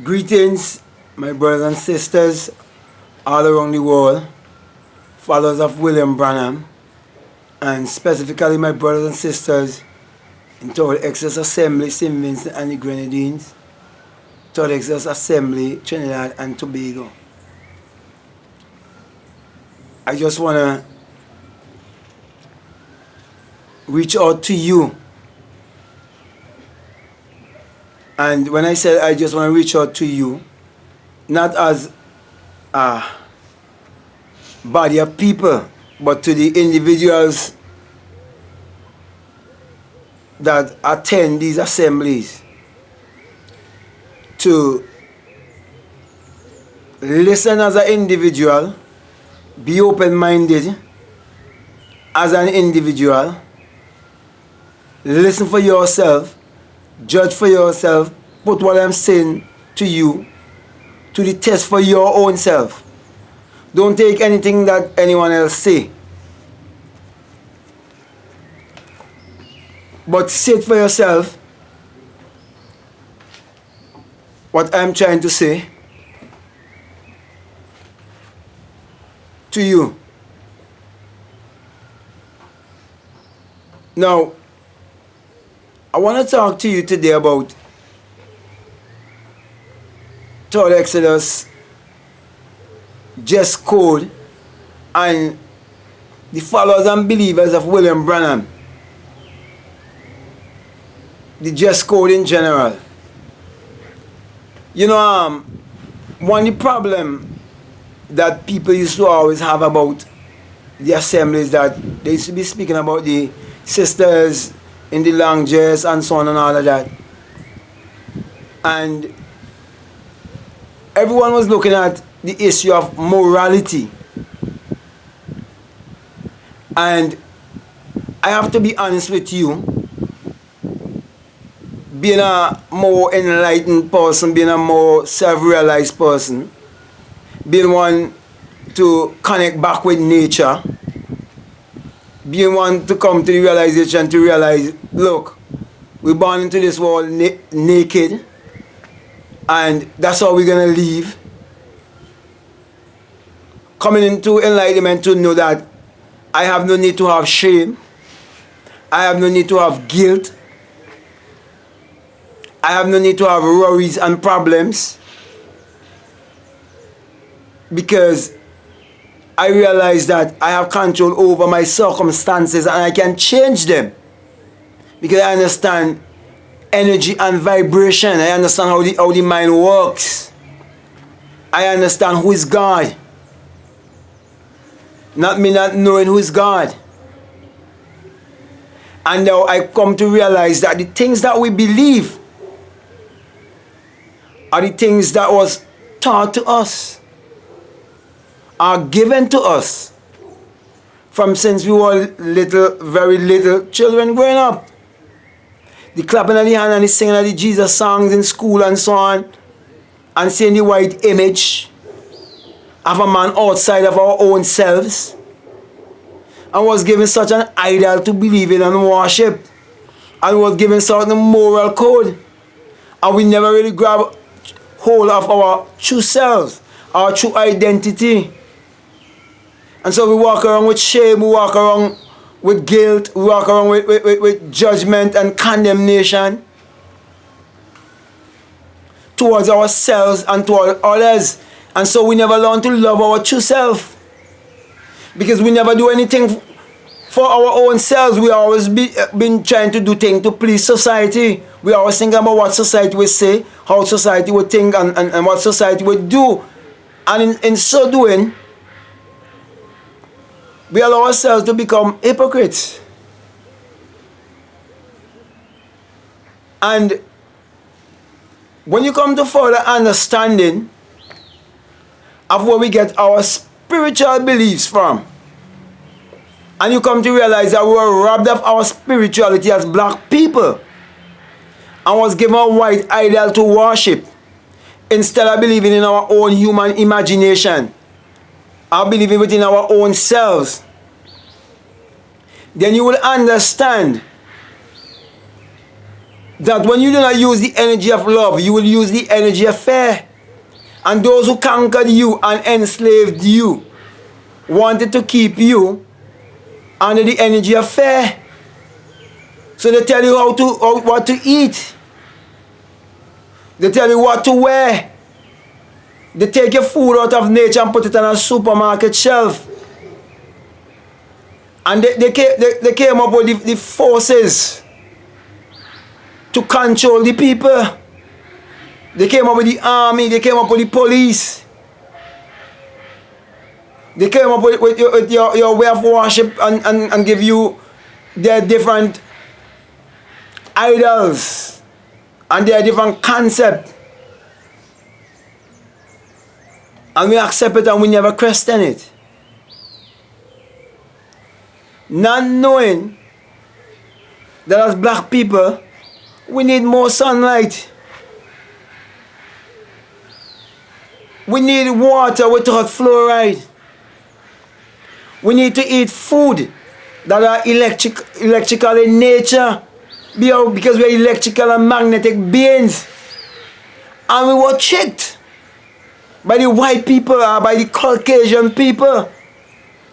Greetings, my brothers and sisters all around the world, followers of William Branham, and specifically my brothers and sisters in Total Exodus Assembly, St. Vincent and the Grenadines, Total Exodus Assembly, Trinidad and Tobago. I just want to reach out to you. And when I said I just want to reach out to you, not as a body of people, but to the individuals that attend these assemblies, to listen as an individual, be open-minded as an individual, listen for yourself, judge for yourself, put what I'm saying to you to the test for your own self. Don't take anything that anyone else say, but sit for yourself what I'm trying to say to you. Now, I want to talk to you today about Total Exodus, Just Code, and the followers and believers of William Branham. The Just Code in general. You know, one of the problem that people used to always have about the assemblies, that they used to be speaking about the sisters in the long dress and so on and all of that. And everyone was looking at the issue of morality. And I have to be honest with you, being a more enlightened person, being a more self-realized person, being one to connect back with nature, being one to come to the realization to realize, look, we're born into this world naked, and that's how we're going to live. Coming into enlightenment to know that I have no need to have shame, I have no need to have guilt, I have no need to have worries and problems, because I realize that I have control over my circumstances and I can change them, because I understand energy and vibration. I understand how the mind works. I understand who is God. Not me not knowing who is God. And now I come to realize that the things that we believe are the things that was taught to us, are given to us from since we were little, very little children growing up. The clapping of the hand and the singing of the Jesus songs in school and so on, and seeing the white image of a man outside of our own selves, and was given such an idol to believe in and worship, and was given certain moral code, and we never really grab hold of our true selves, our true identity. And so we walk around with shame, we walk around with guilt, we walk around with judgment and condemnation towards ourselves and toward others. And so we never learn to love our true self, because we never do anything for our own selves. We always been trying to do things to please society. We always think about what society will say, how society would think, and what society would do. And in so doing, we allow ourselves to become hypocrites. And when you come to further understanding of where we get our spiritual beliefs from, and you come to realize that we were robbed of our spirituality as black people and was given a white idol to worship, instead of believing in our own human imagination, or believing within our own selves, then you will understand that when you do not use the energy of love, you will use the energy of fear. And those who conquered you and enslaved you wanted to keep you under the energy of fear. So they tell you what to eat. They tell you what to wear. They take your food out of nature and put it on a supermarket shelf. And they came up with the forces to control the people. They came up with the army. They came up with the police. They came up with your way of worship and give you their different idols and their different concept. And we accept it and we never question it. Not knowing that as black people, we need more sunlight. We need water without fluoride. We need to eat food that are electrical in nature, because we are electrical and magnetic beings. And we were tricked by the white people or by the Caucasian people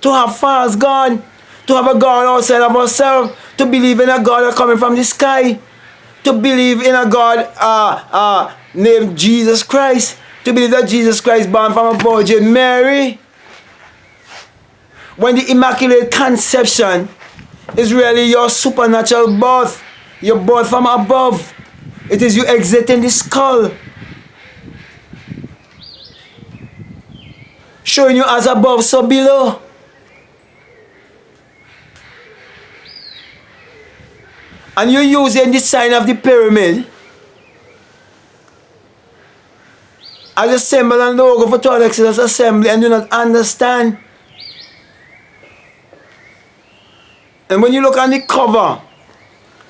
to have false God, to have a God outside of ourselves, to believe in a God that's coming from the sky, to believe in a God named Jesus Christ, to believe that Jesus Christ born from a Virgin Mary. When the Immaculate Conception is really your supernatural birth, your birth from above. It is you exiting the skull, showing you as above, so below. And you're using the sign of the pyramid as a symbol and logo for Total Exodus Assembly and do not understand. And when you look on the cover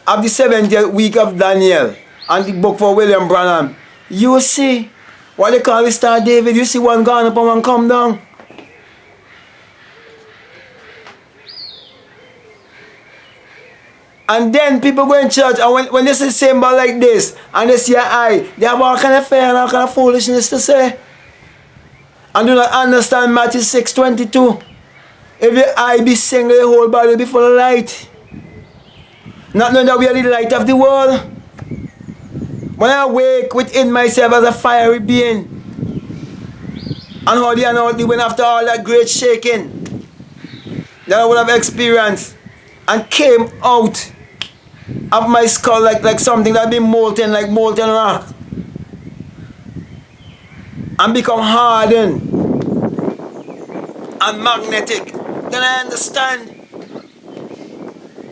of the 70th week of Daniel and the book for William Branham, you will see what they call the Star David. You see one gone up and one come down. And then people go in church and when they see a symbol like this and they see an eye, they have all kind of fear and all kind of foolishness to say. And do not understand Matthew 6:22. If your eye be single, your whole body will be full of light. Not knowing that we are the light of the world. When I awake within myself as a fiery being, and how the anointing went after all that great shaking that I would have experienced and came out of my skull like something that had been molten, like molten rock, and become hardened and magnetic, then I understand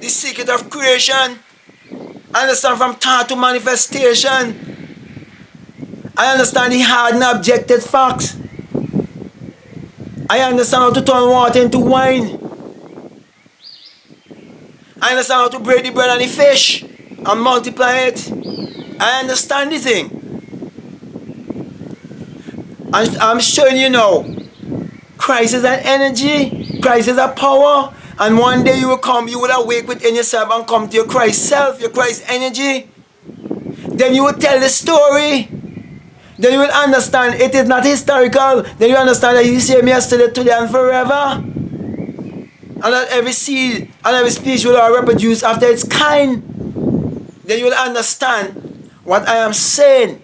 the secret of creation. I understand from thought to manifestation. I understand the hard and objective facts. I understand how to turn water into wine. I understand how to break the bread and the fish and multiply it. I understand the thing. And I'm showing you now, Christ is an energy, Christ is a power, and one day you will come, you will awake within yourself and come to your Christ self, your Christ energy. Then you will tell the story. Then you will understand it is not historical. Then you understand that He is same yesterday, today, and forever. And that every seed and every species will reproduce after its kind. Then you will understand what I am saying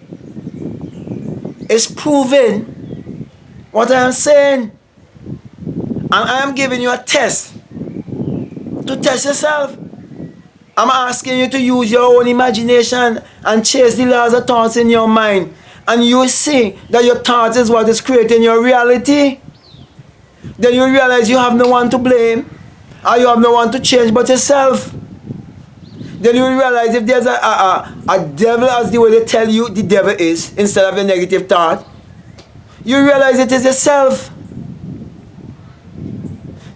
is proving what I am saying. And I am giving you a test to test yourself. I'm asking you to use your own imagination and chase the laws of thoughts in your mind. And you will see that your thoughts is what is creating your reality. Then you realize you have no one to blame, or you have no one to change but yourself. Then you realize if there's a devil, as the way they tell you the devil is, instead of a negative thought, you realize it is yourself.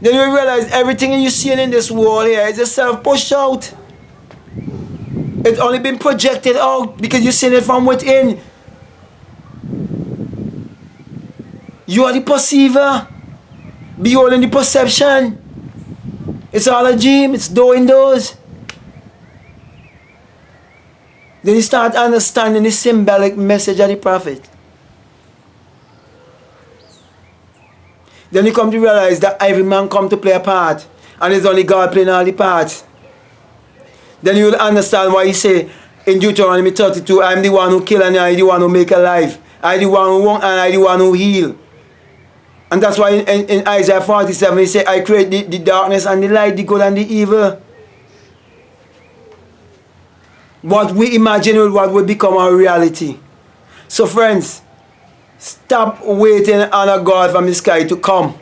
Then you realize everything you see in this world here is yourself pushed out. It's only been projected out because you've seen it from within. You are the perceiver. Beholding the perception. It's all a dream. It's doing those. Then you start understanding the symbolic message of the prophet. Then you come to realize that every man come to play a part, and it's only God playing all the parts. Then you will understand why he say in Deuteronomy 32, I am the one who kill and I am the one who make alive. I am the one who wrong and I am the one who heal. And that's why in Isaiah 47 he say, I create the darkness and the light, the good and the evil. What we imagine will what will become our reality. So friends, stop waiting on a God from the sky to come.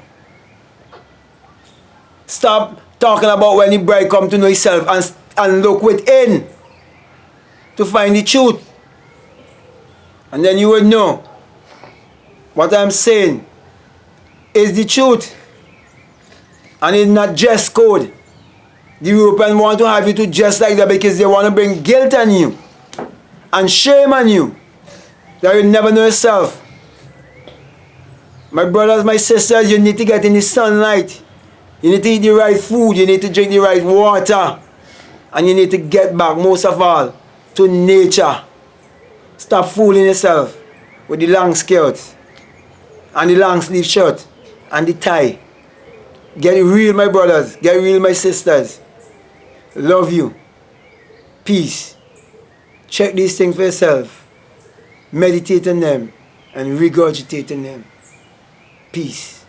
Stop talking about when the bride come to know himself and look within to find the truth. And then you will know what I'm saying is the truth. And it's not dress code. The Europeans want to have you to dress like that because they want to bring guilt on you and shame on you that you never know yourself. My brothers, my sisters, you need to get in the sunlight. You need to eat the right food. You need to drink the right water. And you need to get back, most of all, to nature. Stop fooling yourself with the long skirt and the long sleeve shirt and the tie. Get real, my brothers. Get real, my sisters. Love you. Peace. Check these things for yourself. Meditate on them and regurgitate on them. Peace.